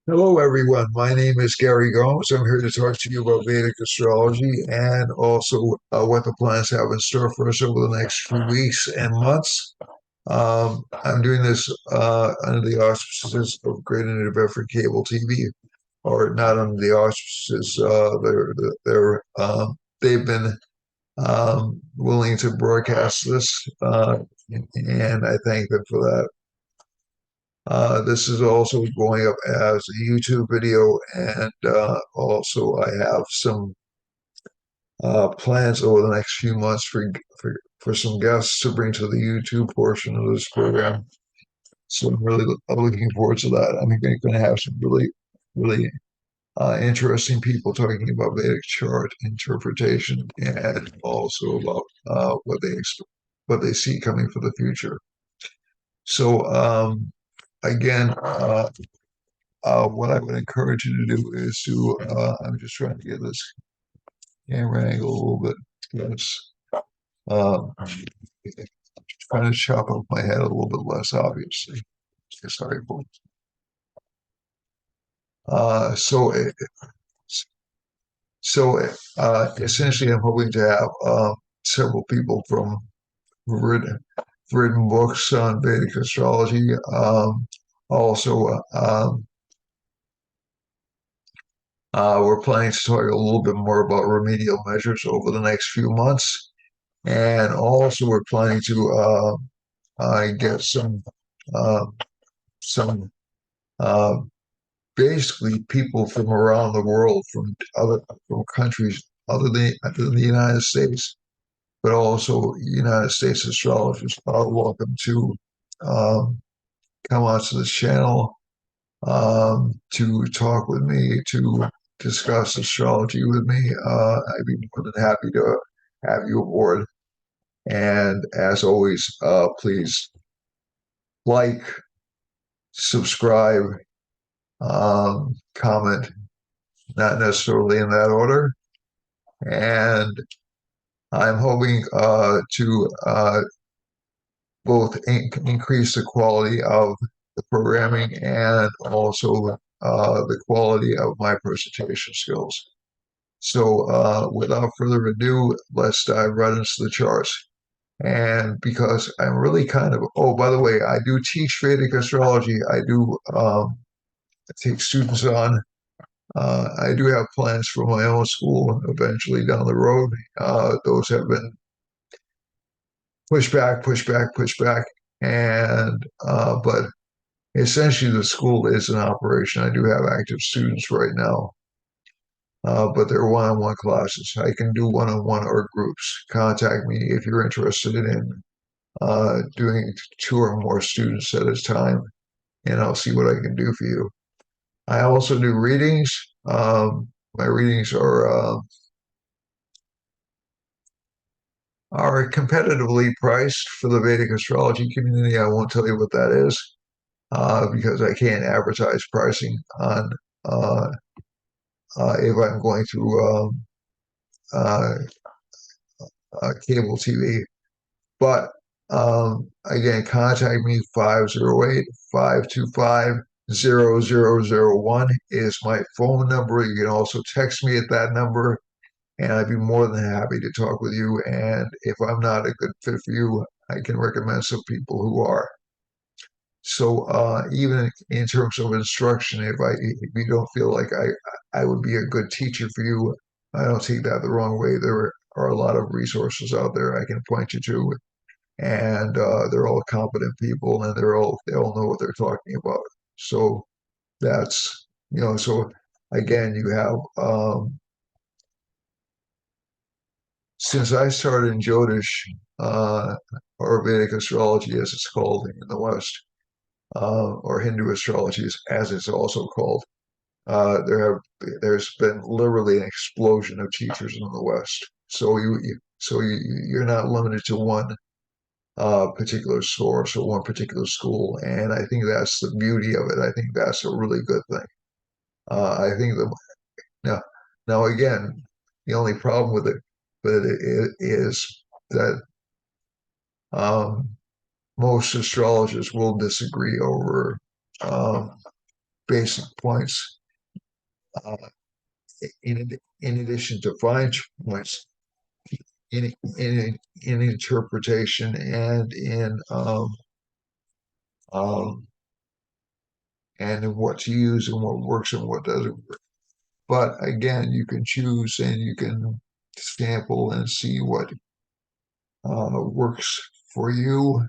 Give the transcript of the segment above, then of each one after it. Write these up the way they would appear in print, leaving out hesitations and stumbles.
Hello, everyone. My name is Gary Gomes. I'm here to talk to you about Vedic astrology and also what the planets have in store for us over the next few weeks and months. I'm doing this under the auspices of Great Native Effort Cable TV, or not under the auspices. They've been willing to broadcast this, and I thank them for that. This is also going up as a YouTube video, and also I have some plans over the next few months for some guests to bring to the YouTube portion of this program. So I'm looking forward to that. I'm going to have some really interesting people talking about Vedic chart interpretation and also about what they see coming for the future. So again. What I would encourage you to do is I'm just trying to get this camera angle a little bit. Yes. Um, trying to chop up my head a little bit less, obviously. Sorry, folks. Uh, so, it, Essentially, I'm hoping to have several people from written, written books on Vedic astrology. Also, we're planning to talk a little bit more about remedial measures over the next few months. And also, we're planning to get uh, some uh, basically people from around the world, from countries other than the United States, but also United States astrologers are welcome to um, come onto this channel to talk with me, to discuss astrology with me. I'd be more than happy to have you aboard. And as always, please like, subscribe, comment, not necessarily in that order. And I'm hoping to both increase the quality of the programming and also the quality of my presentation skills. So, without further ado, let's dive right into the charts. And because I'm really oh, by the way, I do teach Vedic astrology. I do take students on. I do have plans for my own school eventually down the road. Those have been pushed back, pushed back, pushed back. And, but essentially the school is in operation. I do have active students right now, but they're one-on-one classes. I can do one-on-one or groups. Contact me if you're interested in doing two or more students at a time, and I'll see what I can do for you. I also do readings. My readings are competitively priced for the Vedic astrology community. I won't tell you what that is because I can't advertise pricing on if I'm going to uh, cable TV. But again, contact me 508-525-0001 is my phone number. You can also text me at that number, and I'd be more than happy to talk with you. And if I'm not a good fit for you, I can recommend some people who are. So even in terms of instruction, if you don't feel like I would be a good teacher for you, I don't take that the wrong way. There are a lot of resources out there I can point you to, and they're all competent people, and they all know what they're talking about. So that's so again, you have since I started in Jyotish, or Vedic astrology as it's called in the West, or Hindu astrology as it's also called. There's been literally an explosion of teachers in the West. You're not limited to one particular source or one particular school, and I think that's the beauty of it. I think that's a really good thing. I think that now, now again, the only problem with it is that um, most astrologers will disagree over um, basic points uh, in addition to fine points in interpretation and um, in what to use and what works and what doesn't work. But again, you can choose and you can sample and see what works for you.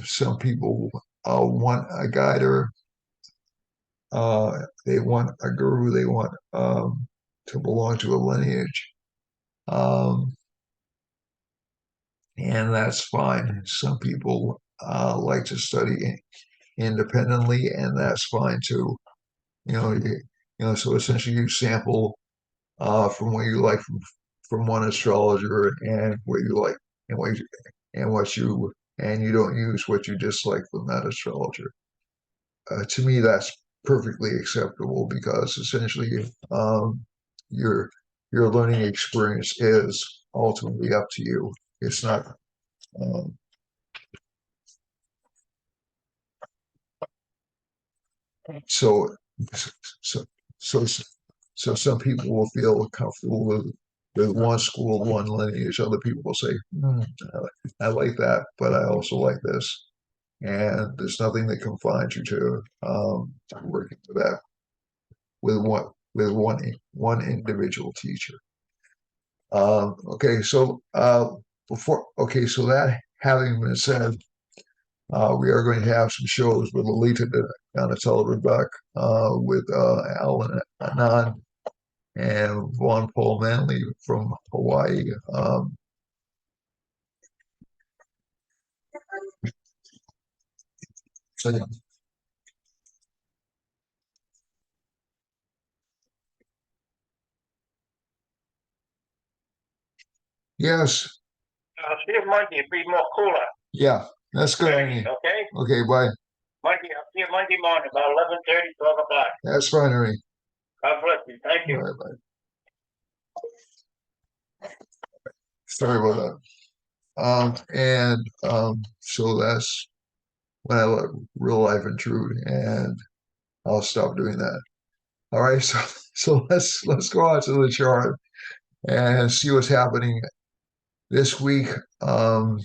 Some people want a guide or they want a guru, they want to belong to a lineage. Um, and that's fine. Some people like to study independently, and that's fine too. So essentially you sample from what you like from one astrologer and what you like and what you don't use what you dislike from that astrologer. To me, that's perfectly acceptable because essentially your your learning experience is ultimately up to you. It's not. Um, so so so so some people will feel comfortable with one school, one lineage. Other people will say, I like that, but I also like this. And there's nothing that confines you to working with that with one individual teacher. Okay, so so that having been said, we are going to have some shows with Alita Donatella with Alan Anand and Vaughn Paul Manley from Hawaii. So, yes. See you Monday. Be more cooler. Yeah, that's good. Okay. Okay. Bye. Monday. I'll see you Monday morning about 11:30, 12 o'clock. That's fine, Ernie. God bless you. Thank you. Bye. Bye. Sorry about that. So that's when I let real life intrude, and I'll stop doing that. All right. So let's go out to the chart and see what's happening this week. And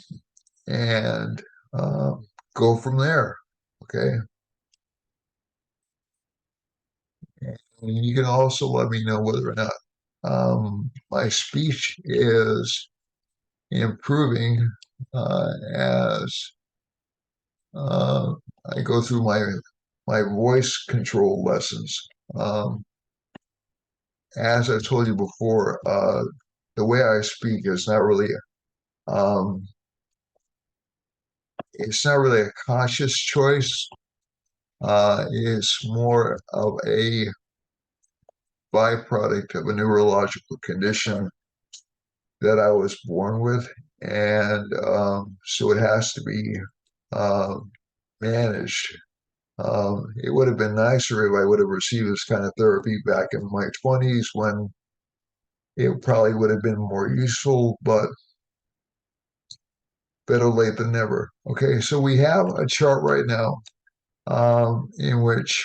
go from there. Okay. And you can also let me know whether or not my speech is improving as I go through my voice control lessons. Um, as I told you before, the way I speak is not really um, it's not really a conscious choice. It's more of a byproduct of a neurological condition that I was born with, and so it has to be uh, managed. It would have been nicer if I would have received this kind of therapy back in my 20s when it probably would have been more useful, but better late than never. Okay, so we have a chart right now in which,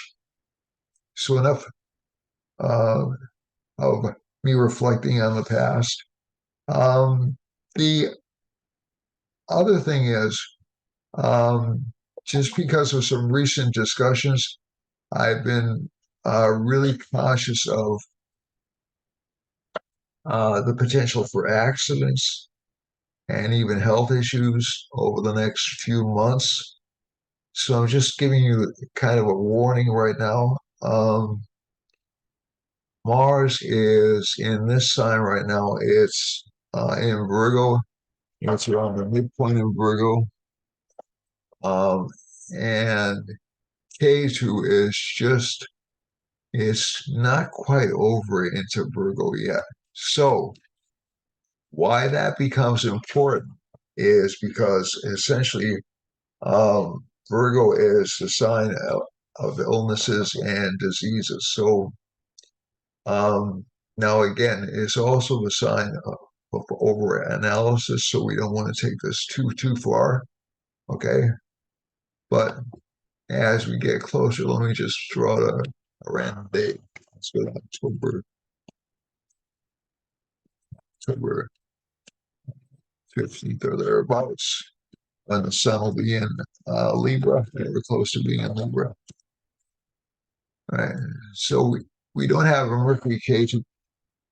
so enough uh, of me reflecting on the past. The other thing is, um, just because of some recent discussions, I've been really cautious of the potential for accidents and even health issues over the next few months. So I'm just giving you kind of a warning right now. Mars is in this sign right now. It's in Virgo. It's around the midpoint of Virgo. And K2 is just, it's not quite over into Virgo yet. So why that becomes important is because essentially Virgo is the sign of illnesses and diseases. So now again, it's also the sign of over analysis. So we don't want to take this too far. Okay. But as we get closer, let me just draw a random date. Let's go to October 15th or thereabouts, when the sun will be in Libra, and we're close to being in Libra. Right. So we don't have a Mercury K2.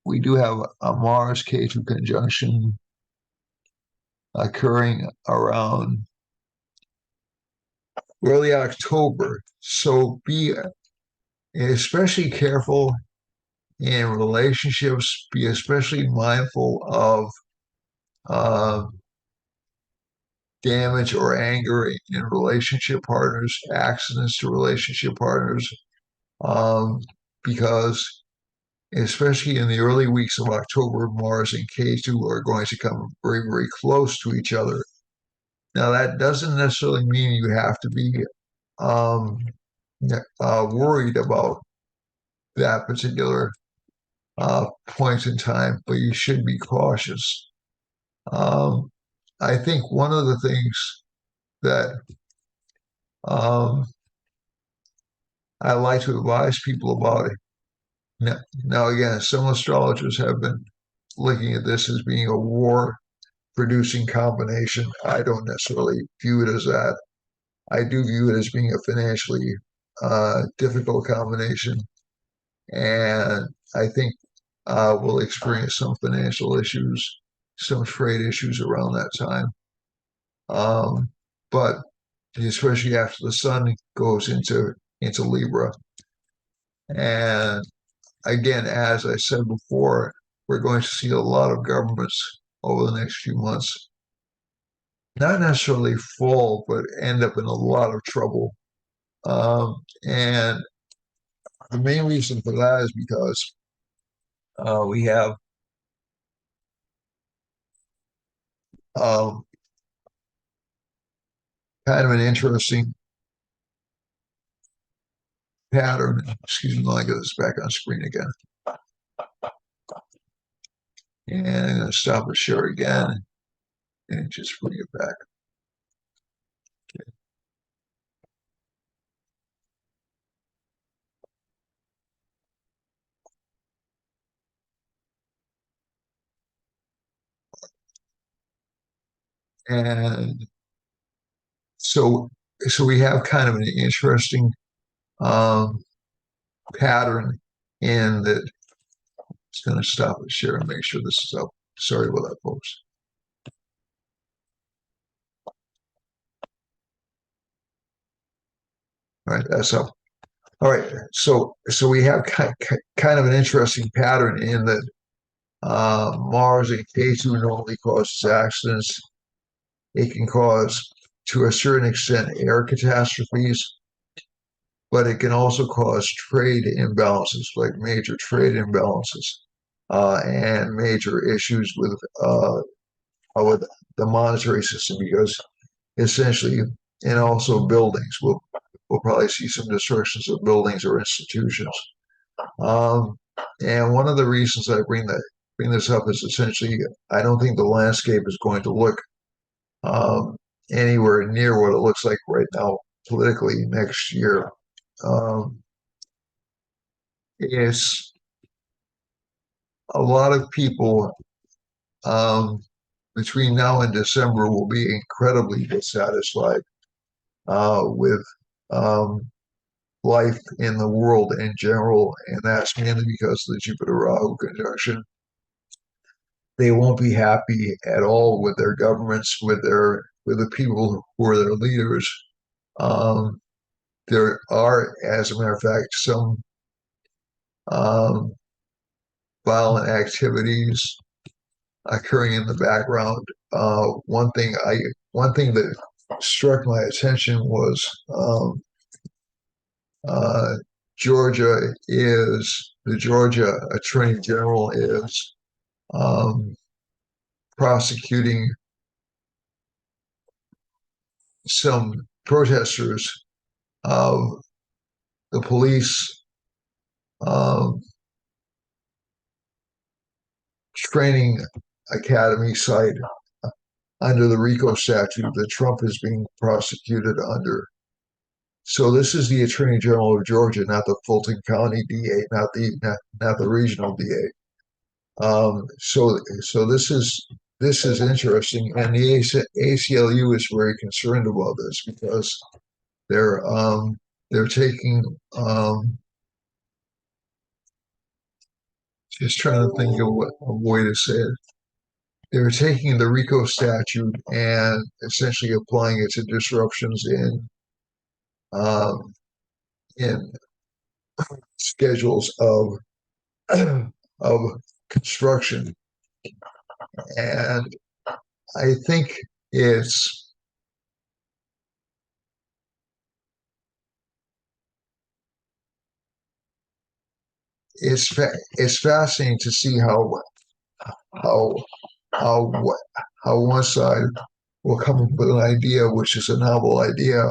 We do have a Mars K2 conjunction occurring around early October. So be especially careful in relationships. Be especially mindful of uh, damage or anger in relationship partners, accidents to relationship partners, um, because especially in the early weeks of October, Mars and K2 are going to come very, very close to each other. Now, that doesn't necessarily mean you have to be um, worried about that particular point in time, but you should be cautious. Um, I think one of the things that um, I like to advise people about it. Now, again, some astrologers have been looking at this as being a war producing combination. I don't necessarily view it as that. I do view it as being a financially difficult combination. And I think we'll experience some financial issues, some trade issues around that time. But especially after the sun goes into Libra. And again, as I said before, we're going to see a lot of governments over the next few months, not necessarily fall, but end up in a lot of trouble. And the main reason for that is because we have um, kind of an interesting pattern. Excuse me, let me get this back on screen again. And I'm going to stop the share again and just bring it back. And so, so we have kind of an interesting um, pattern in that. It's going to stop the share and make sure this is up. Sorry about that, folks. All right, that's up. All right, so we have kind of an interesting pattern in that Mars and K2 normally causes accidents. It can cause, to a certain extent, air catastrophes, but it can also cause trade imbalances, like major trade imbalances, and major issues with the monetary system, because essentially, and also buildings. We'll probably see some destructions of buildings or institutions. Um, and one of the reasons I bring this up is essentially I don't think the landscape is going to look um, anywhere near what it looks like right now politically next year. Um, it's a lot of people um, between now and December will be incredibly dissatisfied with um, life in the world in general, and that's mainly because of the Jupiter Rahu conjunction. They won't be happy at all with their governments, with the people who are their leaders. Um, there are, as a matter of fact, some um, violent activities occurring in the background. One thing that struck my attention was uh, the Georgia Attorney General is um, prosecuting some protesters of the police um, training academy site under the RICO statute that Trump is being prosecuted under. So this is the Attorney General of Georgia, not the Fulton County DA, not the regional DA. So this is interesting, and the ACLU is very concerned about this because they're they're taking just trying to think of what a way to say it. They're taking the RICO statute and essentially applying it to disruptions um, in schedules of construction, and I think it's it's fascinating to see how how how one side will come up with an idea which is a novel idea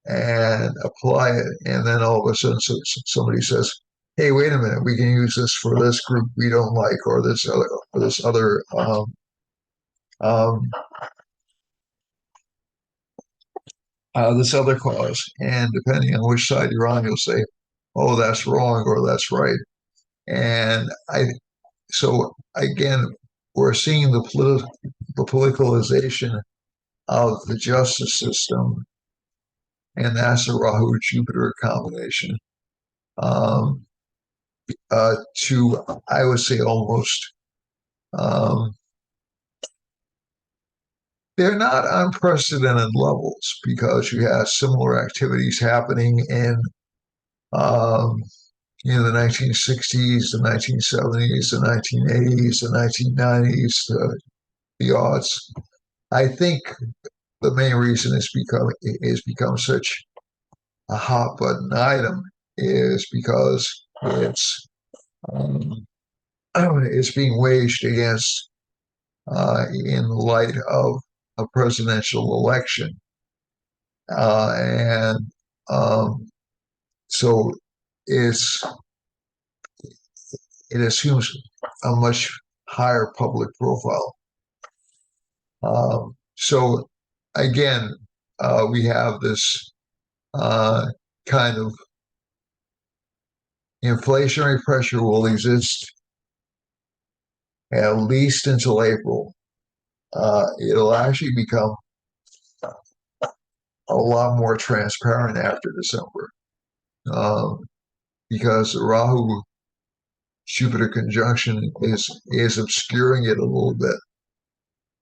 and apply it, and then all of a sudden somebody says, "Hey, wait a minute, we can use this for this group we don't like, or um, this other cause." And depending on which side you're on, you'll say, "Oh, that's wrong," or "That's right." And I so again, we're seeing the politicalization of the justice system, and that's the Rahu Jupiter combination. Um, to I would say almost um, they're not unprecedented levels because you have similar activities happening um, in the 1960s, the 1970s, the 1980s, the 1990s, the aughts. I think the main reason it's become such a hot button item is because um, it's being waged against in the light of a presidential election, and um, so it's it assumes a much higher public profile. So again, we have this uh, kind of inflationary pressure will exist at least until April. It'll actually become a lot more transparent after December um, because the Rahu Jupiter conjunction is obscuring it a little bit.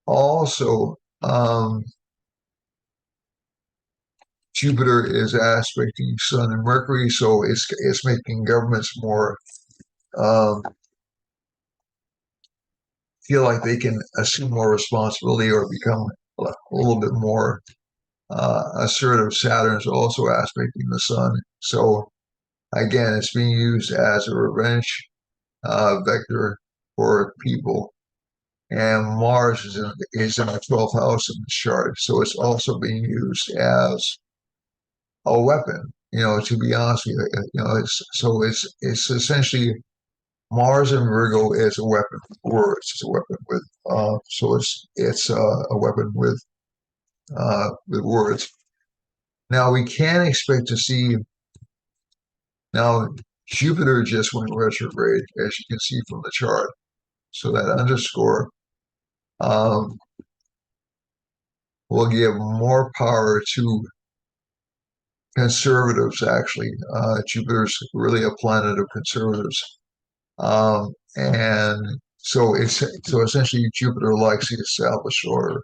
Also, Jupiter is aspecting Sun and Mercury, so it's making governments more um, feel like they can assume more responsibility or become a little bit more assertive. Saturn is also aspecting the Sun, so again, it's being used as a revenge vector for people. And Mars is in the 12th house of the chart, so it's also being used as a weapon. To be honest with you, it's essentially Mars and Virgo is a weapon with words. It's a weapon with so it's a weapon with words. Now we can expect to see now Jupiter just went retrograde, as you can see from the chart. So that underscore um, will give more power to conservatives. Actually, Jupiter's really a planet of conservatives. And so essentially Jupiter likes the established order.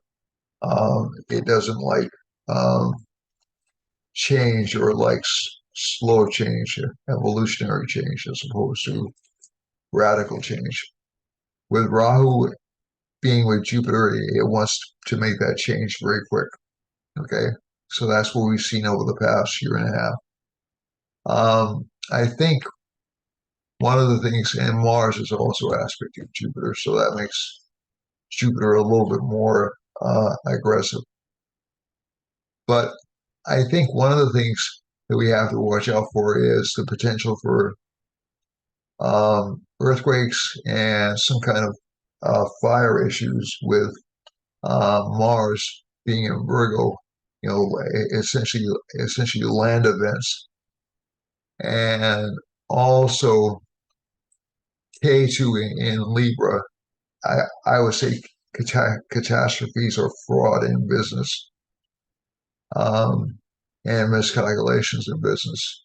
It doesn't like um, change or likes slow change, evolutionary change, as opposed to radical change. With Rahu being with Jupiter, it wants to make that change very quick. Okay, so that's what we've seen over the past year and a half. I think one of the things, and Mars is also aspecting Jupiter, so that makes Jupiter a little bit more aggressive. But I think one of the things that we have to watch out for is the potential for earthquakes and some kind of fire issues with Mars being in Virgo. you know, essentially land events, and also K2 in Libra. I would say catastrophes or fraud in business, um, and miscalculations in business.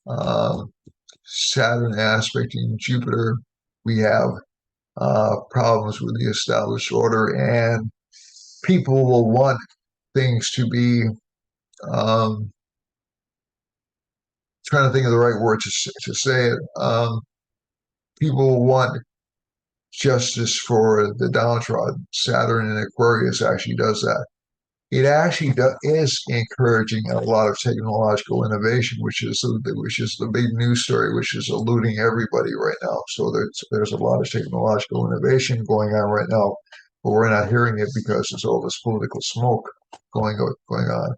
Um, Saturn aspecting Jupiter, we have problems with the established order, and people will want things to be trying to think of the right word to say it. People want justice for the downtrodden. Saturn in Aquarius actually does that. It actually is encouraging a lot of technological innovation, which is the big news story, which is eluding everybody right now. So there's a lot of technological innovation going on right now, but we're not hearing it because there's all this political smoke going on.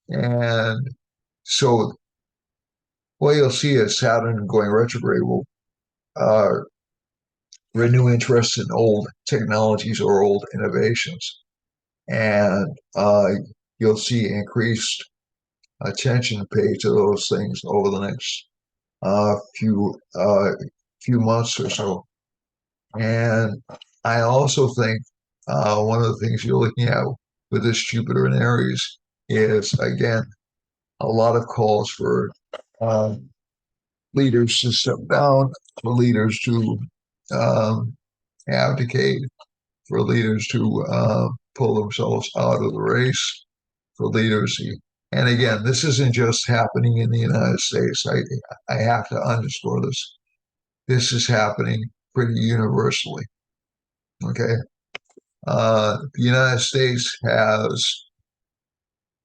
And so what you'll see is Saturn going retrograde will uh, renew interest in old technologies or old innovations, and you'll see increased attention paid to those things over the next few months or so. And I also think one of the things you're looking at with this Jupiter in Aries is again a lot of calls for um, leaders to step down, for leaders to um, abdicate, for leaders to pull themselves out of the race, for leaders. And again, this isn't just happening in the United States. I have to underscore this. This is happening pretty universally. Okay. The United States has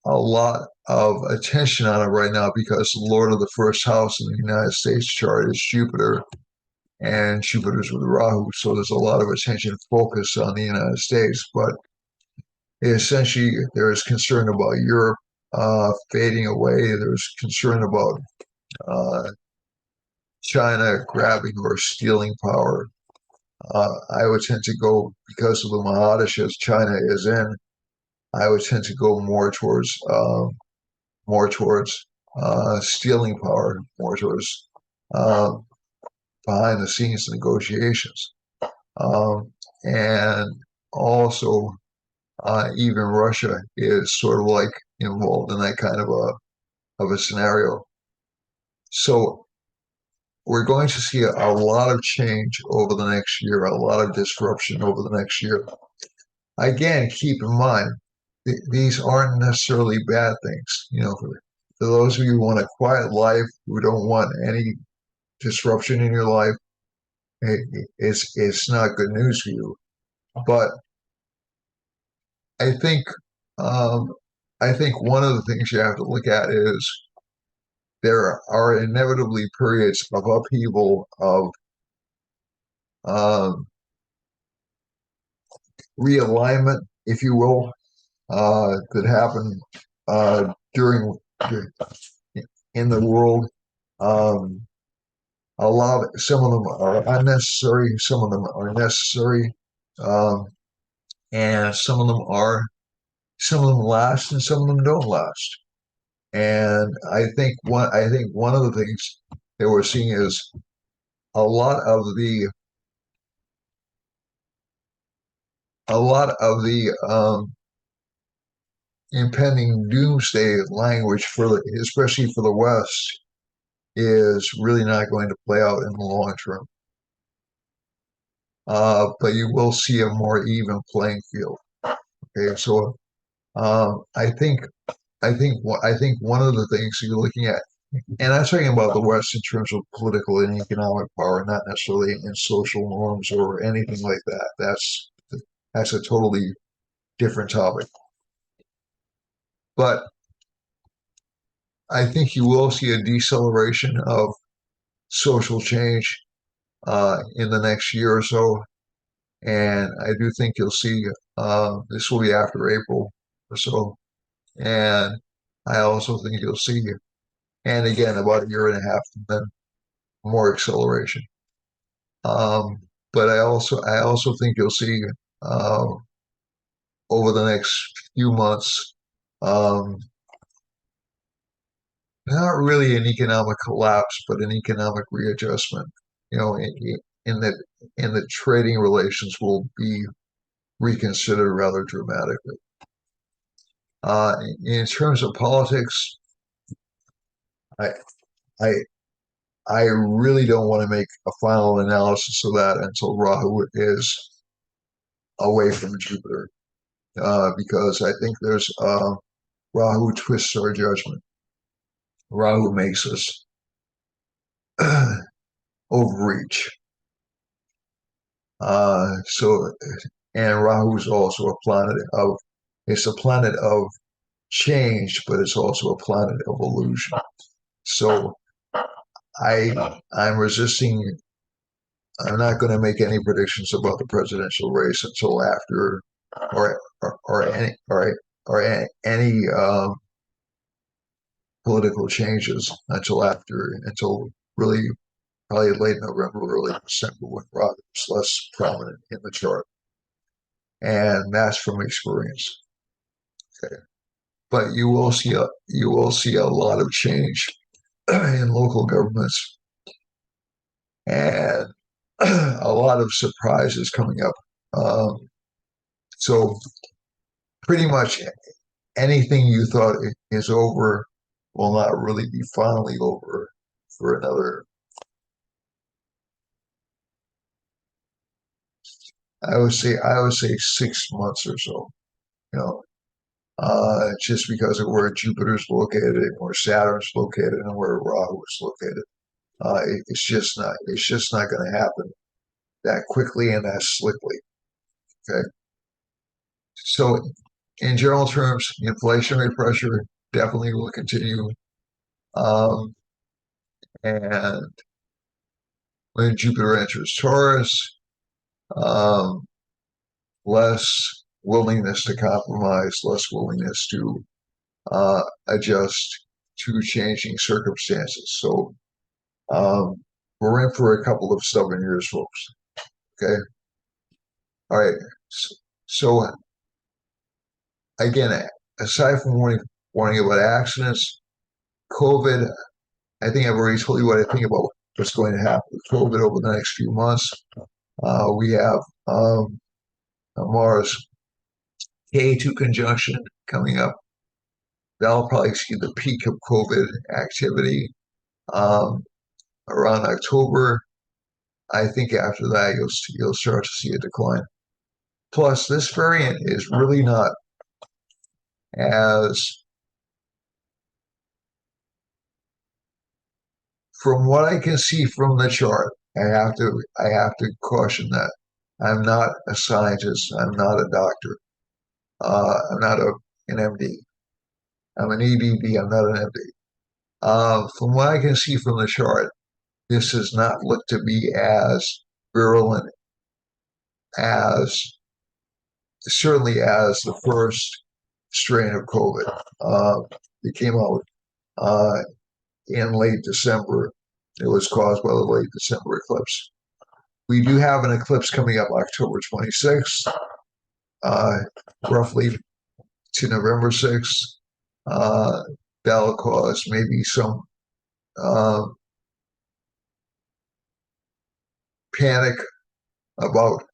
a lot of attention on it right now because the Lord of the first house in the United States chart is Jupiter, and Jupiter's with Rahu. So there's a lot of attention focused on the United States, but essentially there is concern about Europe fading away. There's concern about uh, China grabbing or stealing power. I would tend to go, because of the Mahadashas China is in, I would tend to go more towards stealing power, more towards uh, behind the scenes negotiations. And also, even Russia is sort of like involved in that kind of a scenario. So we're going to see a lot of change over the next year, a lot of disruption over the next year. Again, keep in mind, these aren't necessarily bad things. For those of you who want a quiet life, who don't want any disruption in your life, it's not good news for you. But I think um, I think one of the things you have to look at is there are inevitably periods of upheaval, of um, realignment, if you will, that happen during in the world. Um, some of them are unnecessary, some of them are necessary, um, and some of them last, and some of them don't last. And I think one of the things that we're seeing is a lot of the impending doomsday language especially for the West, is really not going to play out in the long term. But you will see a more even playing field. Okay, so I think one of the things you're looking at, and I'm talking about the West in terms of political and economic power, not necessarily in social norms or anything like that. That's a totally different topic. But I think you will see a deceleration of social change in the next year or so. And I do think you'll see this will be after April or so. And I also think you'll see, and again, about a year and a half, and then more acceleration. Um, but I also think you'll see uh, over the next few months, um, not really an economic collapse, but an economic readjustment. You know, in that in the trading relations will be reconsidered rather dramatically. In terms of politics, I I I really don't want to make a final analysis of that until Rahu is away from Jupiter, because I think there's Rahu twists our judgment. Rahu makes us overreach. So, and Rahu is also a planet of, it's a planet of change, but it's also a planet of illusion. So I'm resisting. I'm not going to make any predictions about the presidential race until after, or any political changes until really probably late November, early December, when Rahu is less prominent in the chart, and that's from experience. Okay, but you will see a lot of change in local governments and a lot of surprises coming up. So pretty much anything you thought is over will not really be finally over for another. I would say 6 months or so. You know, just because of where Jupiter's located, and where Saturn's located, and where Rahu is located. It's just not going to happen that quickly and that slickly. Okay. So in general terms, inflationary pressure definitely will continue. Um, and when Jupiter enters Taurus, um, less willingness to compromise, less willingness to adjust to changing circumstances. So we're in for a couple of stubborn years, folks. Okay. All right. So again, aside from warning about accidents, COVID, I think I've already told you what I think about what's going to happen with COVID over the next few months. We have Mars K2 conjunction coming up. That'll probably see the peak of COVID activity um, around October. I think after that you'll start to see a decline. Plus, this variant is really not as, from what I can see from the chart, I have to caution that I'm not a scientist. I'm not a doctor. I'm not an MD. I'm an EDD. I'm not an MD. From what I can see from the chart, this does not look to be as virulent as, certainly as the first strain of COVID. It came out in late December. It was caused by the late December eclipse. We do have an eclipse coming up October 26th, roughly to November 6th. That'll cause maybe some panic about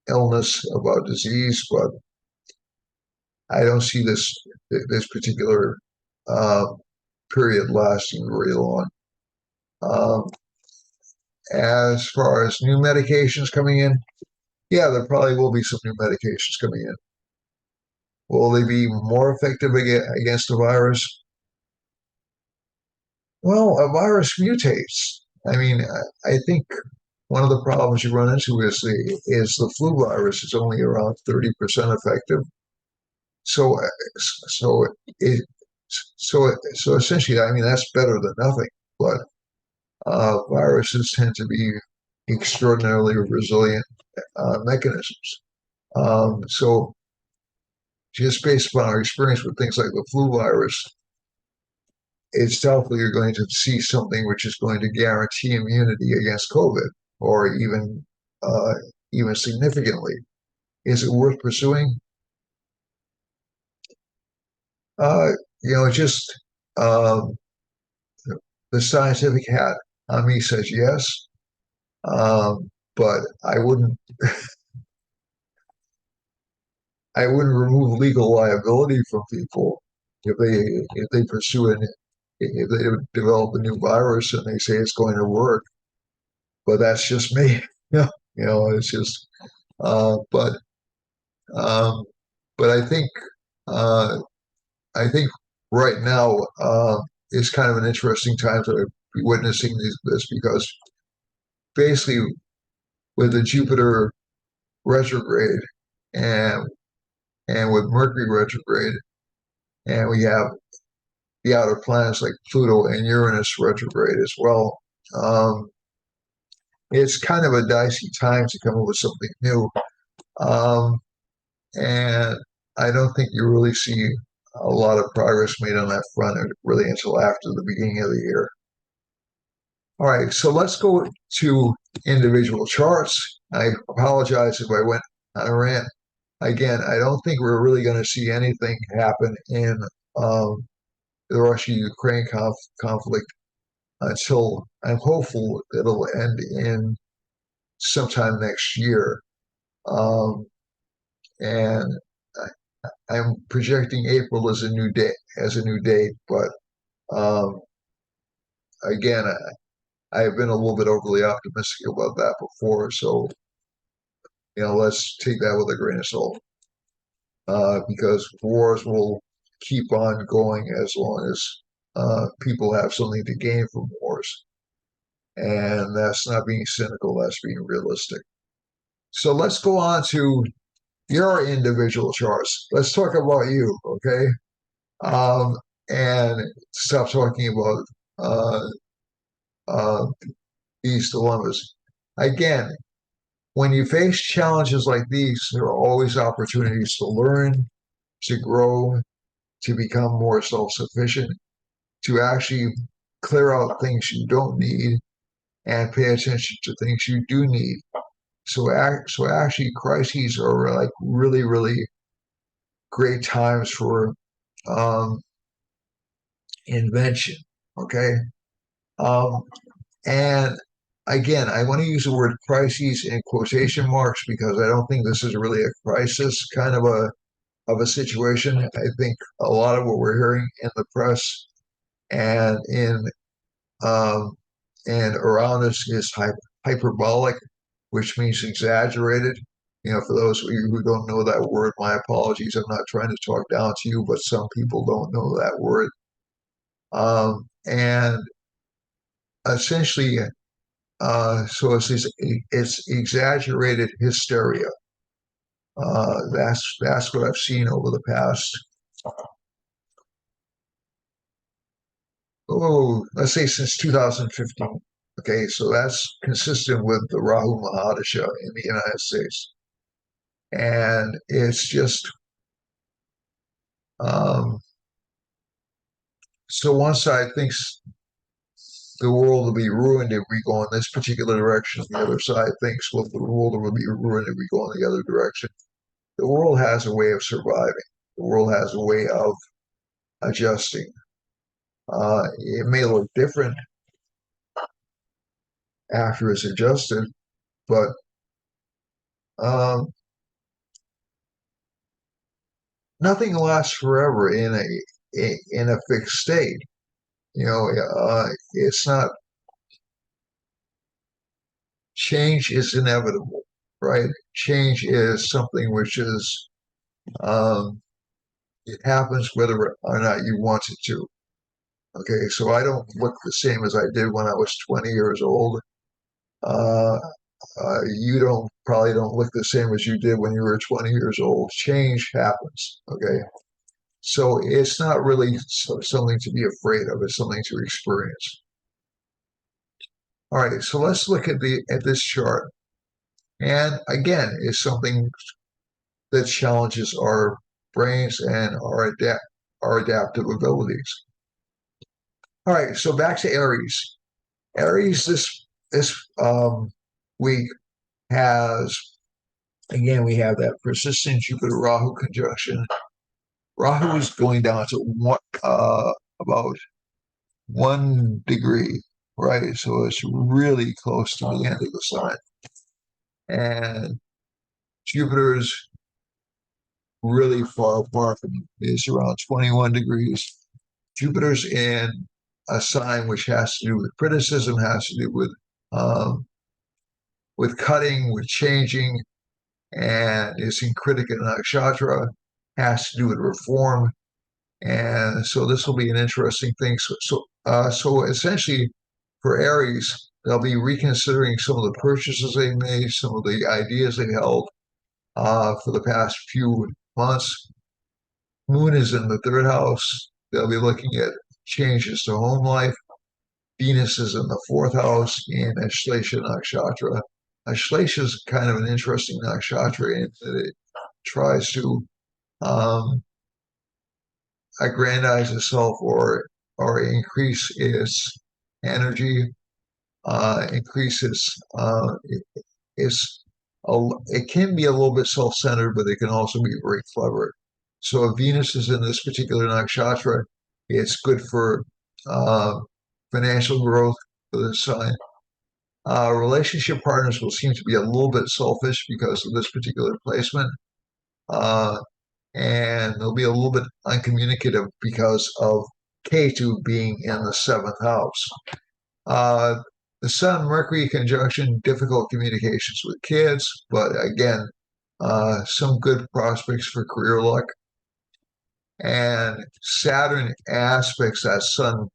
illness, about disease, but I don't see this particular period lasting very long. As far as new medications coming in, yeah, there probably will be some new medications coming in. Will they be more effective against the virus? Well, a virus mutates. I mean, I think one of the problems you run into is the flu virus is only around 30% effective. So so it so essentially, I mean, that's better than nothing. But viruses tend to be extraordinarily resilient mechanisms. So just based upon our experience with things like the flu virus, it's doubtful you're going to see something which is going to guarantee immunity against COVID, or even significantly. Is it worth pursuing? Uh, just um, the scientific hat on me says yes, but I wouldn't remove legal liability from people if they pursue it. If they develop a new virus and they say it's going to work, but that's just me. Yeah, it's just. Uh, but um, but uh, I think right now is kind of an interesting time to be witnessing this because basically with the Jupiter retrograde and with Mercury retrograde, and we have the outer planets like Pluto and Uranus retrograde as well. Um, it's kind of a dicey time to come up with something new. Um, and I don't think you really see a lot of progress made on that front really until after the beginning of the year. All right, so let's go to individual charts. I apologize if I went on a rant. Again, I don't think we're really going to see anything happen in um, the Russia-Ukraine conflict until I'm hopeful it'll end in sometime next year. Um, and I'm projecting April as a new date, but um, again, I've been a little bit overly optimistic about that before, so let's take that with a grain of salt, because wars will keep on going as long as people have something to gain from wars, and that's not being cynical; that's being realistic. So let's go on to your individual charts. Let's talk about you, okay? Um, and stop talking about uh, uh, these dilemmas. Again, when you face challenges like these, there are always opportunities to learn, to grow, to become more self sufficient, to actually clear out things you don't need and pay attention to things you do need. So actually, crises are like really, really great times for um, invention. Okay. Um, and again, I want to use the word crises in quotation marks because I don't think this is really a crisis kind of a situation. I think a lot of what we're hearing in the press and in um, and around us is hyperbolic, which means exaggerated. For those of you who don't know that word, my apologies. I'm not trying to talk down to you, but some people don't know that word. And essentially, so it's exaggerated hysteria. That's what I've seen over the past, let's say since 2015. Okay, so that's consistent with the Rahu Mahadasha in the United States, and it's just um, so one side thinks the world will be ruined if we go in this particular direction. The other side thinks, well, the world will be ruined if we go in the other direction. The world has a way of surviving. The world has a way of adjusting. It may look different after it's adjusted, but um, nothing lasts forever in a fixed state. It's not change is inevitable, right? Change is something which is it happens whether or not you want it to. Okay, so I don't look the same as I did when I was 20 years old. Uh, you probably don't look the same as you did when you were 20 years old. Change happens. Okay, so it's not really something to be afraid of. It's something to experience. All right, so let's look at this chart. And again, it's something that challenges our brains and our adaptive abilities. All right, so back to Aries. Aries this week has again we have that persistent Jupiter Rahu conjunction, Rahu is going down to about 1 degree, right? So it's really close to the end of the sign. And Jupiter's really far apart from it. It's around 21 degrees. Jupiter's in a sign which has to do with criticism, has to do um, with cutting, with changing, and it's in Kritika Nakshatra, has to do with reform. And so this will be an interesting thing. So essentially, for Aries, they'll be reconsidering some of the purchases they made, some of the ideas they held for the past few months. Moon is in the third house. They'll be looking at changes to home life. Venus is in the fourth house in Ashlesha Nakshatra. Ashlesha is kind of an interesting nakshatra in that it tries to um, aggrandize itself or increase its energy, increase its it can be a little bit self-centered, but it can also be very clever. So if Venus is in this particular nakshatra, it's good for uh, financial growth for this sign. Relationship partners will seem to be a little bit selfish because of this particular placement. Uh, and they'll be a little bit uncommunicative because of Ketu being in the seventh house. Uh, the Sun Mercury conjunction, difficult communications with kids, but again, some good prospects for career luck. And Saturn aspects that Sun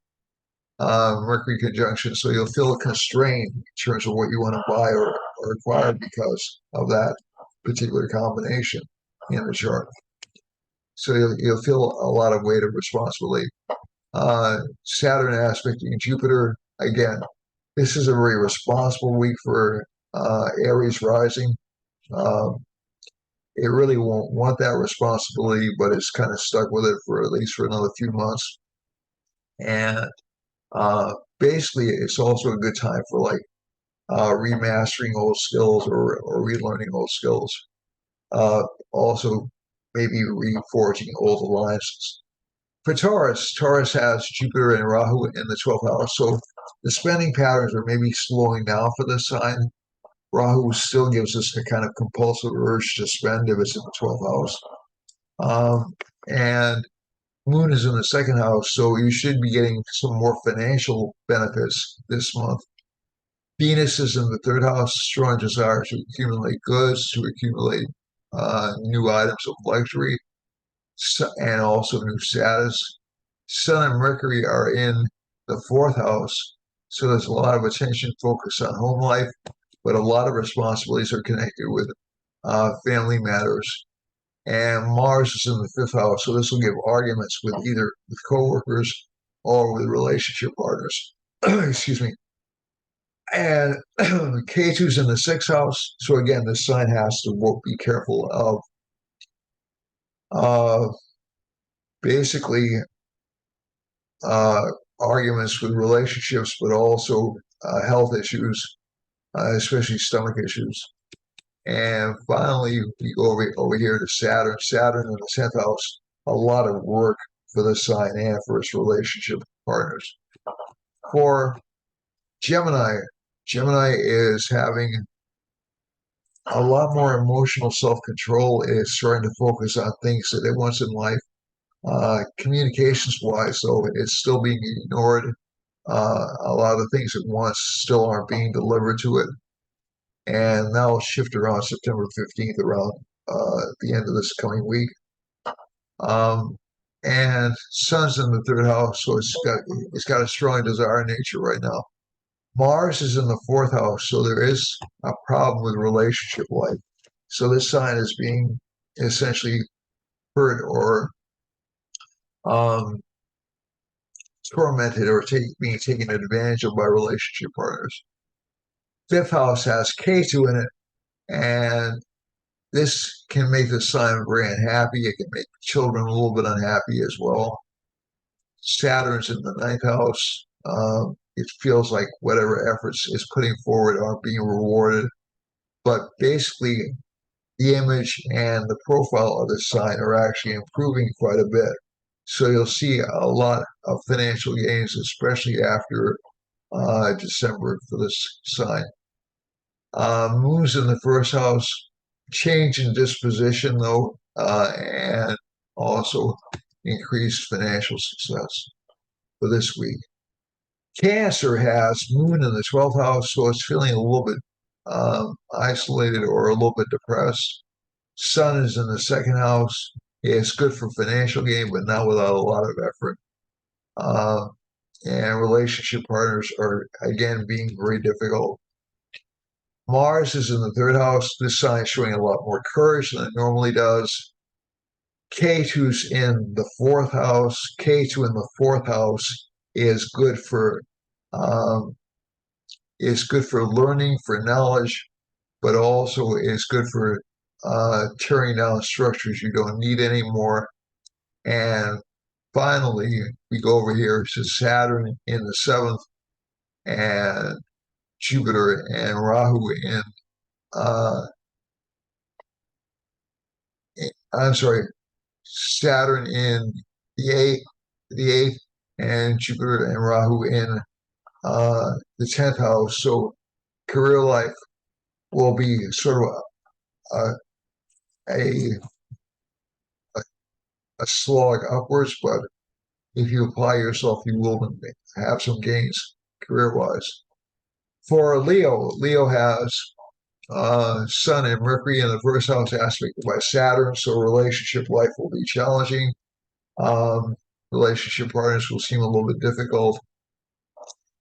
Mercury conjunction, so you'll feel constrained in terms of what you want to buy or acquire because of that particular combination in the chart. So you'll feel a lot of weight of responsibility. Saturn aspecting Jupiter, again, this is a very responsible week for Aries rising. Um, it really won't want that responsibility, but it's kind of stuck with it for at least for another few months. And basically, it's also a good time for like remastering old skills or relearning old skills. Also, maybe reforging old alliances. For Taurus, Taurus has Jupiter and Rahu in the 12th house. So the spending patterns are maybe slowing down for this sign. Rahu still gives us the kind of compulsive urge to spend if it's in the 12th house. And Moon is in the second house, so you should be getting some more financial benefits this month. Venus is in the third house, strong desire to accumulate goods, to accumulate new items of luxury, and also new status. Sun and Mercury are in the fourth house, so there's a lot of attention focused on home life, but a lot of responsibilities are connected with family matters. And Mars is in the fifth house, so this will give arguments with either with coworkers or with relationship partners. Excuse me. And K2's in the sixth house, so again, this sign has to be careful of uh, basically uh, arguments with relationships, but also health issues, especially stomach issues. And finally, we go over here to Saturn. Saturn in the 10th house, a lot of work for the sign and for its relationship partners. For Gemini, Gemini is having a lot more emotional self-control. It's starting to focus on things that it wants in life. Communications-wise, though, it's still being ignored. A lot of the things it wants still aren't being delivered to it. And that'll shift around September 15th, around the end of this coming week. And Sun's in the third house, so it's got a strong desire in nature right now. Mars is in the fourth house, so there is a problem with relationship life. So this sign is being essentially hurt or um, tormented or being taken advantage of by relationship partners. Fifth house has K2 in it, and this can make the sign very unhappy. It can make children a little bit unhappy as well. Saturn's in the ninth house. It feels like whatever efforts it's putting forward aren't being rewarded. But basically, the image and the profile of the sign are actually improving quite a bit. So you'll see a lot of financial gains, especially after December for this sign. Moon's in the first house, change in disposition though, and also increased financial success for this week. Cancer has Moon in the 12th house, so it's feeling a little bit isolated or a little bit depressed. Sun is in the second house. It's good for financial gain, but not without a lot of effort. Uh, and relationship partners are, again, being very difficult. Mars is in the third house. This sign is showing a lot more courage than it normally does. K2's in the fourth house. K2 in the fourth house is good for um, learning, for knowledge, but also is good for tearing down structures you don't need anymore. And finally, we go over here to Saturn in the seventh and Jupiter and Rahu in uh, I'm sorry, Saturn in the eighth, and Jupiter and Rahu in the 10th house. So career life will be sort of a, a slog upwards, but if you apply yourself, you will have some gains career wise. For Leo has Sun and Mercury in the first house aspected by Saturn, so relationship life will be challenging. Um, Relationship partners will seem a little bit difficult.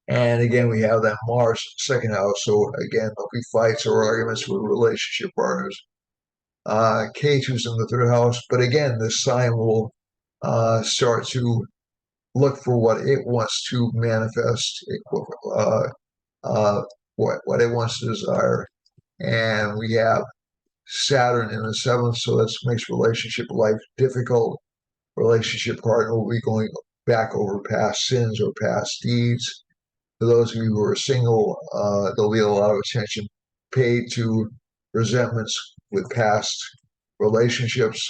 And again, we have that Mars second house, so again, there'll be fights or arguments with relationship partners. K2's in the third house, but again, this sign will start to look for what it wants to manifest, uh, what it wants to desire. And we have Saturn in the seventh, so that makes relationship life difficult. Relationship partner will be going back over past sins or past deeds. For those of you who are single, there'll be a lot of attention paid to resentments with past relationships.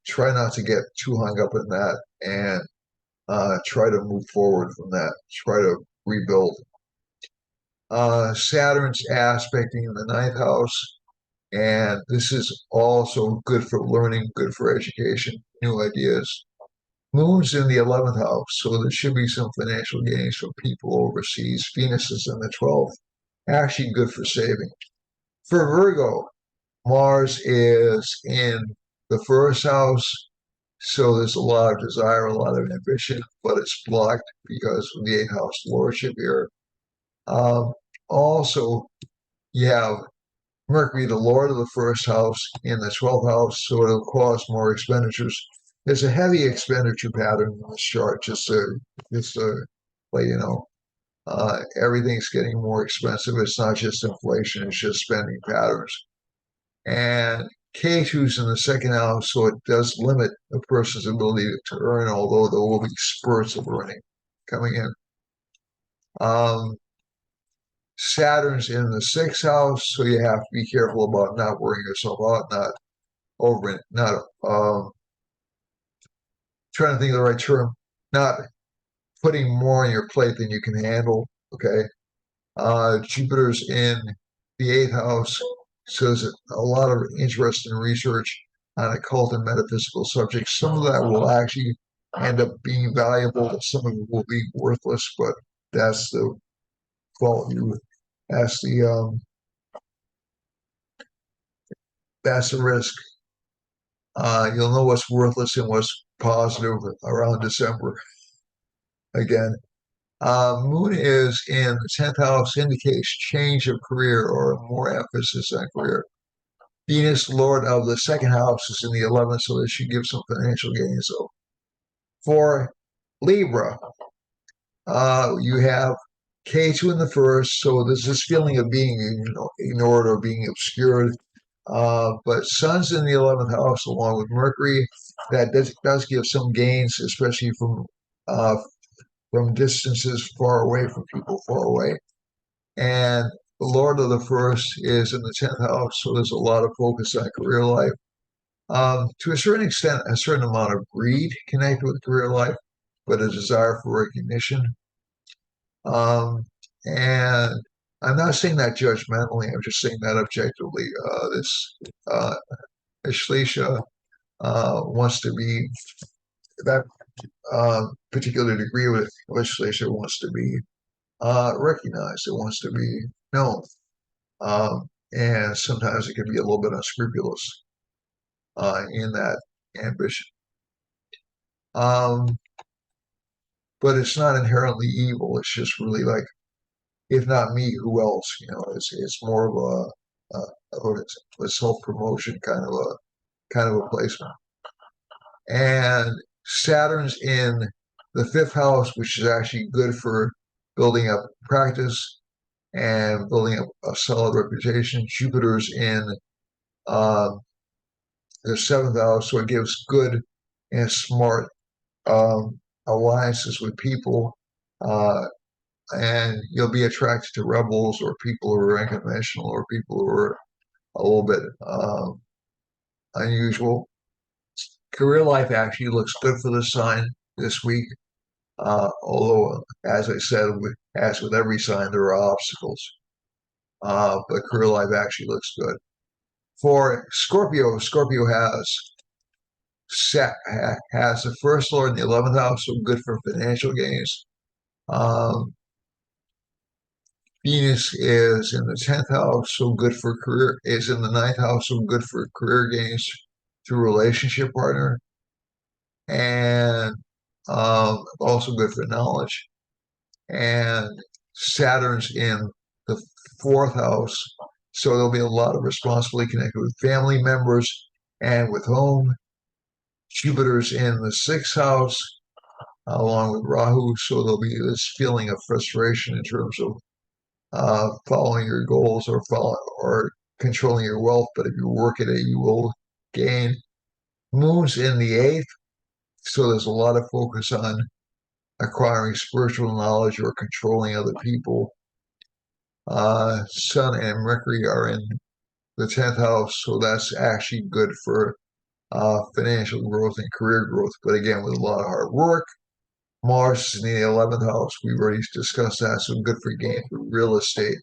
Try not to get too hung up in that and try to move forward from that. Try to rebuild. Saturn's aspecting in the ninth house, and this is also good for learning, good for education, new ideas. Moon's in the 11th house, so there should be some financial gains for people overseas. Venus is in the 12th, actually good for saving. For Virgo, Mars is in the first house, so there's a lot of desire, a lot of ambition, but it's blocked because of the 8th house lordship here. Um, Also, you have Mercury, the Lord of the first house, in the 12th house, so it'll cause more expenditures. There's a heavy expenditure pattern in this chart, just to let you know. Everything's getting more expensive. It's not just inflation, it's just spending patterns. And K2's in the second house, so it does limit a person's ability to earn, although there will be spurts of earning coming in. Saturn's in the sixth house, so you have to be careful about not wearing yourself out, not trying to think of the right term, not putting more on your plate than you can handle. Okay. Jupiter's in the eighth house, so there's a lot of interest in research on occult and metaphysical subjects. Some of that will actually end up being valuable, some of it will be worthless, but that's the fault you that's the risk. You'll know what's worthless and what's positive around December. Again, Moon is in the 10th house, indicates change of career or more emphasis on career. Venus, Lord of the second house, is in the 11th, so this should give some financial gains. So for Libra, you have K2 in the first, so there's this feeling of being ignored or being obscured. But Sun's in the 11th house along with Mercury. That does give some gains, especially from distances far away, from people far away. And The Lord of the first is in the 10th house, so there's a lot of focus on career life. To a certain extent, a certain amount of greed connected with career life, but a desire for recognition. Um, and I'm not saying that judgmentally, I'm just saying that objectively. This Ashleisha wants to be, that particular degree with Ashleisha wants to be recognized, it wants to be known. And sometimes it can be a little bit unscrupulous in that ambition. But it's not inherently evil. It's just really like, if not me, who else? You know, it's more of a self promotion kind of a placement. And Saturn's in the 5th house, which is actually good for building up practice and building up a solid reputation. Jupiter's in uh, the 7th house, so it gives good and smart alliances with people, uh, and you'll be attracted to rebels or people who are unconventional or people who are a little bit unusual. Career life actually looks good for the sign this week, although, as I said, as with every sign, there are obstacles. But career life actually looks good. For Scorpio, Scorpio has the first lord in the 11th house, so good for financial gains. Um, Venus is in the 10th house, so good for career, is in the 9th house, so good for career gains through relationship partner, and also good for knowledge. And Saturn's in the 4th house, so there'll be a lot of responsibility connected with family members and with home. Jupiter's in the 6th house, along with Rahu, so there'll be this feeling of frustration in terms of following your goals or controlling your wealth. But if you work at it, you will gain. Moon's in the 8th, so there's a lot of focus on acquiring spiritual knowledge or controlling other people. Sun and Mercury are in the 10th house, so that's actually good for financial growth and career growth, but again, with a lot of hard work. Mars is in the 11th house. We've already discussed that, so good for gain for real estate.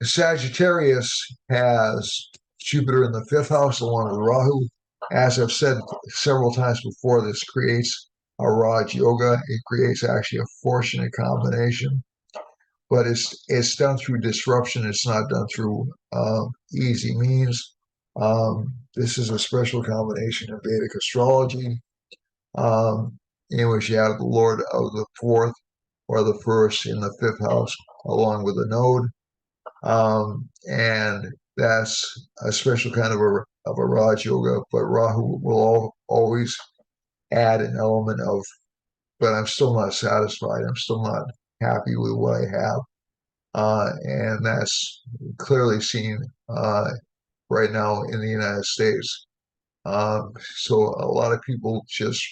Sagittarius has Jupiter in the 5th house along with Rahu. As I've said several times before, this creates a Raj Yoga. It creates actually a fortunate combination, but it's done through disruption. It's not done through easy means. This is a special combination of Vedic astrology, in which you have the Lord of the 4th or the 1st in the 5th house, along with a node. And that's a special kind of a Raj Yoga, but Rahu will always add an element of, but I'm still not satisfied. I'm still not happy with what I have. And that's clearly seen right now in the United States. So a lot of people just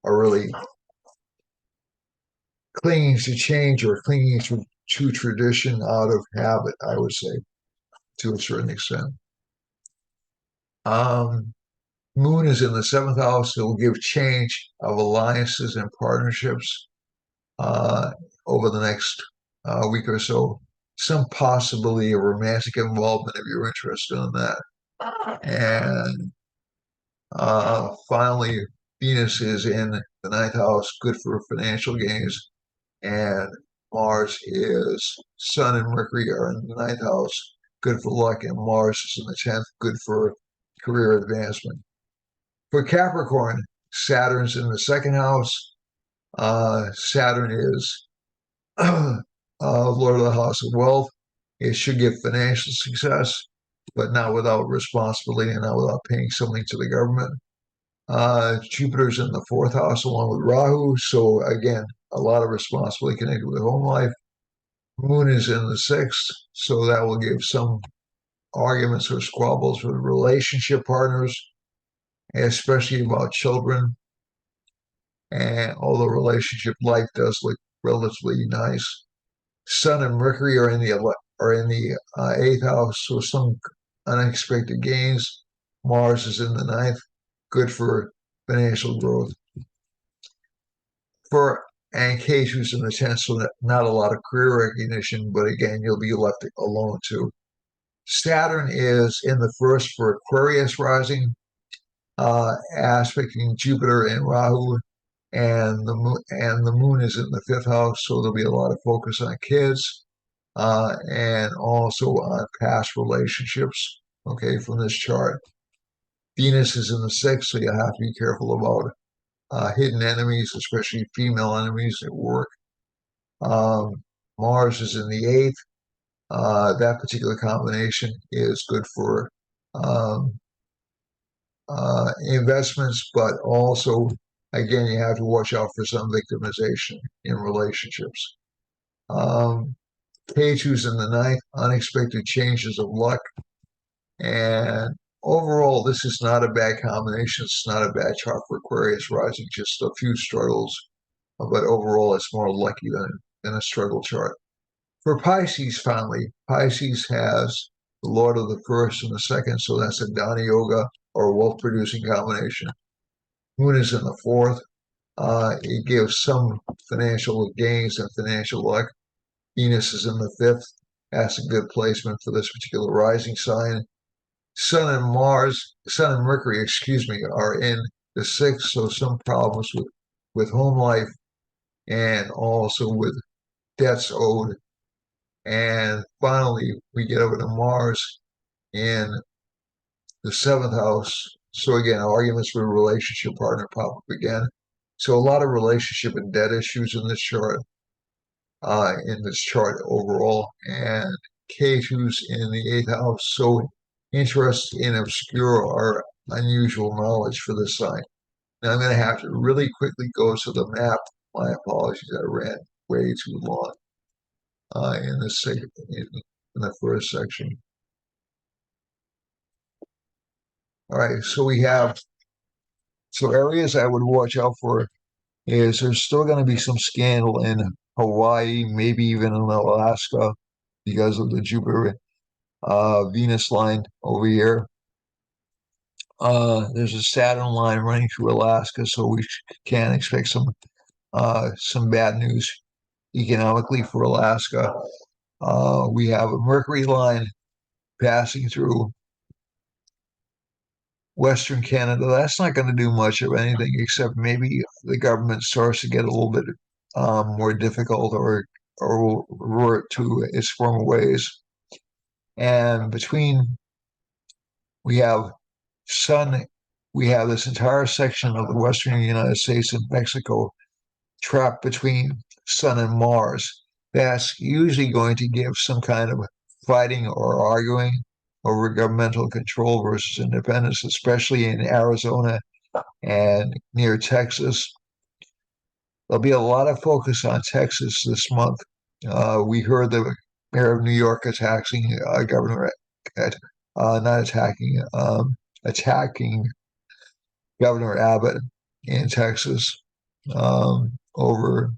are really clinging to change or clinging to tradition out of habit, I would say, to a certain extent. Moon is in the 7th house. It will give change of alliances and partnerships over the next week or so. Some possibility of romantic involvement if you're interested in that. And finally, Venus is in the 9th house, good for financial gains. And Mars is, Sun and Mercury are in the 9th house, good for luck. And Mars is in the 10th, good for career advancement. For Capricorn, Saturn's in the 2nd house. Saturn is Lord of the House of Wealth. It should give financial success, but not without responsibility and not without paying something to the government. Jupiter's in the 4th house along with Rahu. So again, a lot of responsibility connected with home life. Moon is in the 6th, so that will give some arguments or squabbles with relationship partners, especially about children. And although relationship life does look relatively nice, Sun and Mercury are in the are in the eighth house, so some unexpected gains. Mars is in the ninth, good for financial growth. And K2's in the 10th, so not a lot of career recognition, but again, you'll be left alone too. Saturn is in the first for Aquarius rising, aspecting Jupiter and Rahu, and the moon is in the fifth house, so there'll be a lot of focus on kids, and also on past relationships. Okay, from this chart, Venus is in the sixth, so you have to be careful about hidden enemies, especially female enemies at work. Mars is in the eighth. That particular combination is good for um, investments, but also, again, you have to watch out for some victimization in relationships. K2's in the ninth, unexpected changes of luck. And overall, this is not a bad combination. It's not a bad chart for Aquarius rising, just a few struggles. But overall, it's more lucky than a struggle chart. For Pisces, finally, Pisces has the Lord of the first and the second, so that's a Dana Yoga or wealth-producing combination. Moon is in the fourth. It gives some financial gains and financial luck. Venus is in the fifth. That's a good placement for this particular rising sign. Sun and Mercury, excuse me, are in the sixth, so some problems with home life and also with debts owed. And finally, we get over to Mars in the seventh house. So again, arguments with a relationship partner pop up again. So a lot of relationship and debt issues in this chart overall. And K2's in the eighth house. So interest in obscure or unusual knowledge for this sign. Now I'm going to have to really quickly go to the map. My apologies, I ran way too long in the first section. All right, so areas I would watch out for is there's still going to be some scandal in Hawaii, maybe even in Alaska because of the Jupiter Venus line over here. There's a Saturn line running through Alaska, so we can expect some bad news economically for Alaska. We have a Mercury line passing through Western Canada. That's not going to do much of anything except maybe the government starts to get a little bit more difficult or revert to its former ways. And between we have this entire section of the Western United States and Mexico trapped between Sun and Mars. That's usually going to give some kind of fighting or arguing over governmental control versus independence, especially in Arizona and near Texas. There'll be a lot of focus on Texas this month. We heard the mayor of New York attacking attacking Governor Abbott in Texas over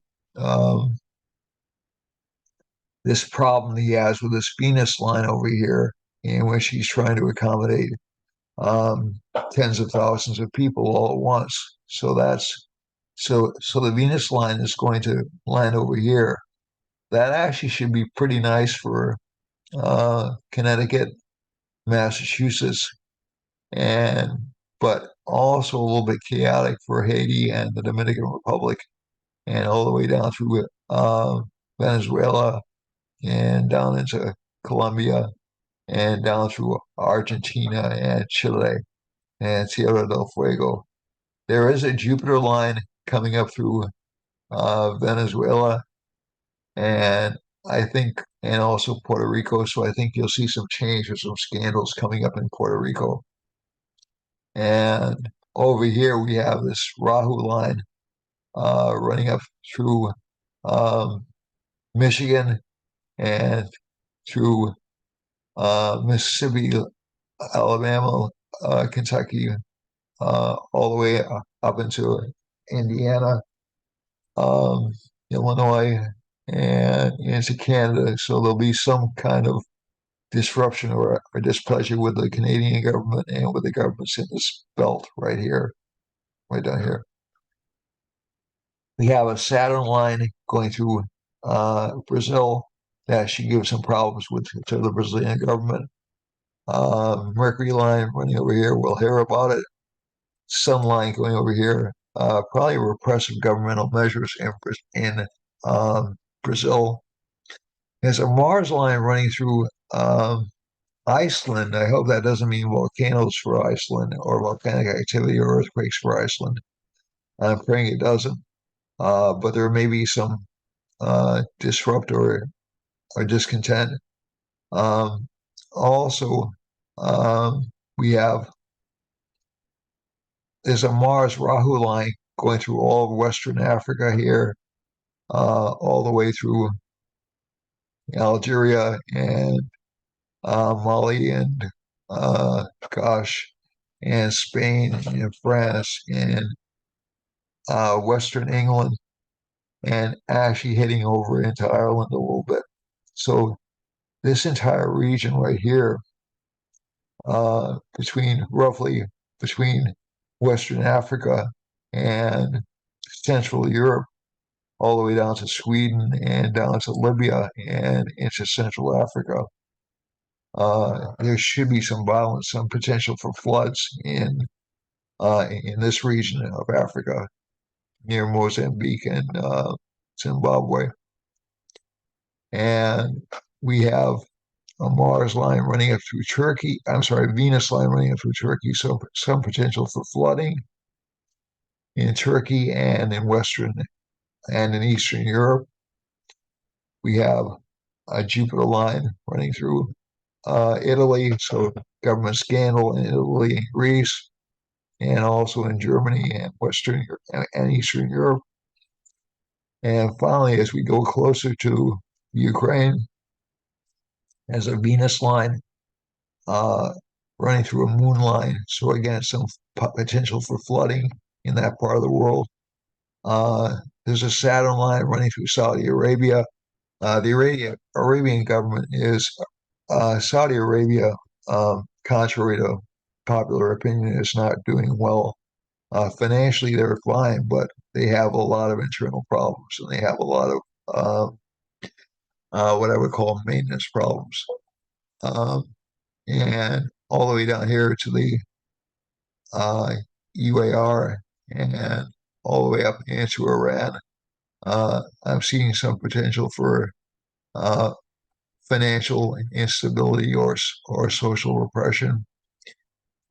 this problem he has with this Venus line over here, in which he's trying to accommodate tens of thousands of people all at once. So the Venus line is going to land over here. That actually should be pretty nice for Connecticut, Massachusetts, but also a little bit chaotic for Haiti and the Dominican Republic, and all the way down through Venezuela and down into Colombia and down through Argentina and Chile and Tierra del Fuego. There is a Jupiter line coming up through Venezuela and also Puerto Rico. So I think you'll see some change or some scandals coming up in Puerto Rico. And over here we have this Rahu line running up through Michigan and through Mississippi, Alabama, Kentucky, all the way up into Indiana, Illinois, and into Canada. So there'll be some kind of disruption or displeasure with the Canadian government and with the governments in this belt right here, right down here. We have a Saturn line going through Brazil that should give some problems with to the Brazilian government. Mercury line running over here, we'll hear about it. Sun line going over here, probably repressive governmental measures in Brazil. There's a Mars line running through Iceland. I hope that doesn't mean volcanoes for Iceland or volcanic activity or earthquakes for Iceland. I'm praying it doesn't. But there may be some disrupt or discontent. Um, also, we have there's a Mars Rahu line going through all of Western Africa here, all the way through Algeria and Mali and gosh, and Spain and France and Western England and actually heading over into Ireland a little bit. So this entire region right here, roughly between Western Africa and Central Europe, all the way down to Sweden and down to Libya and into Central Africa. There should be some violence, some potential for floods in this region of Africa near Mozambique and Zimbabwe. And we have a Mars line running up through Turkey. I'm sorry, Venus line running up through Turkey. So some potential for flooding in Turkey and in Western and in Eastern Europe. We have a Jupiter line running through Italy, so government scandal in Italy and Greece, and also in Germany and Western and Eastern Europe. And finally, as we go closer to Ukraine, as a Venus line uh, running through a moon line. So again, some potential for flooding in that part of the world. There's a Saturn line running through Saudi Arabia. The Arabian government is Saudi Arabia, contrary to popular opinion, is not doing well. Financially, they're fine, but they have a lot of internal problems and they have a lot of what I would call maintenance problems. Um, and all the way down here to the UAR and all the way up into Iran. I'm seeing some potential for uh, financial instability or social repression,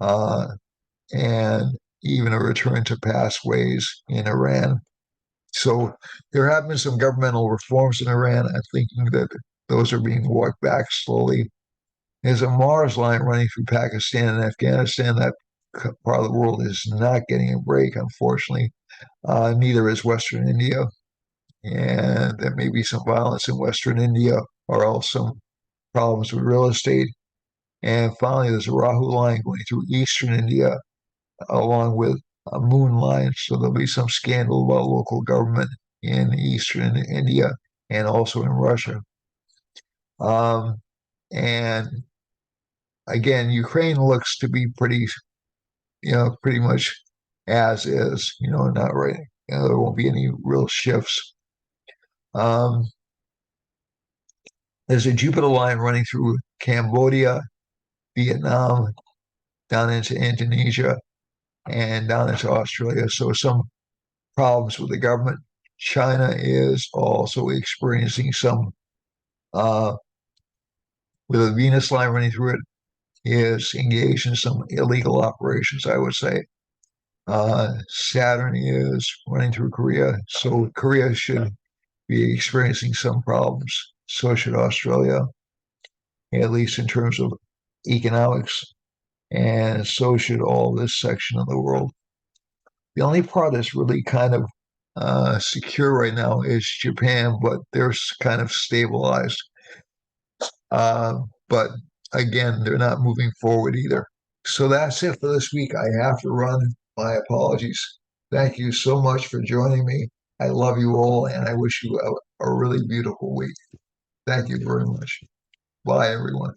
uh, and even a return to past ways in Iran. So there have been some governmental reforms in Iran. I'm thinking that those are being walked back slowly. There's a Mars line running through Pakistan and Afghanistan. That part of the world is not getting a break, unfortunately. Neither is Western India. And there may be some violence in Western India or else some problems with real estate. And finally, there's a Rahu line going through Eastern India along with a moon line. So there'll be some scandal about local government in Eastern India and also in Russia. Um, and again, Ukraine looks to be pretty much as is, not right. There won't be any real shifts. Um, there's a Jupiter line running through Cambodia, Vietnam, down into Indonesia, and down into Australia. So some problems with the government. China is also experiencing some, uh, with a Venus line running through it, is engaged in some illegal operations, I would say. Saturn is running through Korea, so Korea should be experiencing some problems. So should Australia, at least in terms of economics, and so should all this section of the world. The only part that's really kind of secure right now is Japan, but they're kind of stabilized. But again, they're not moving forward either. So that's it for this week. I have to run. My apologies. Thank you so much for joining me. I love you all, and I wish you a really beautiful week. Thank you very much. Bye, everyone.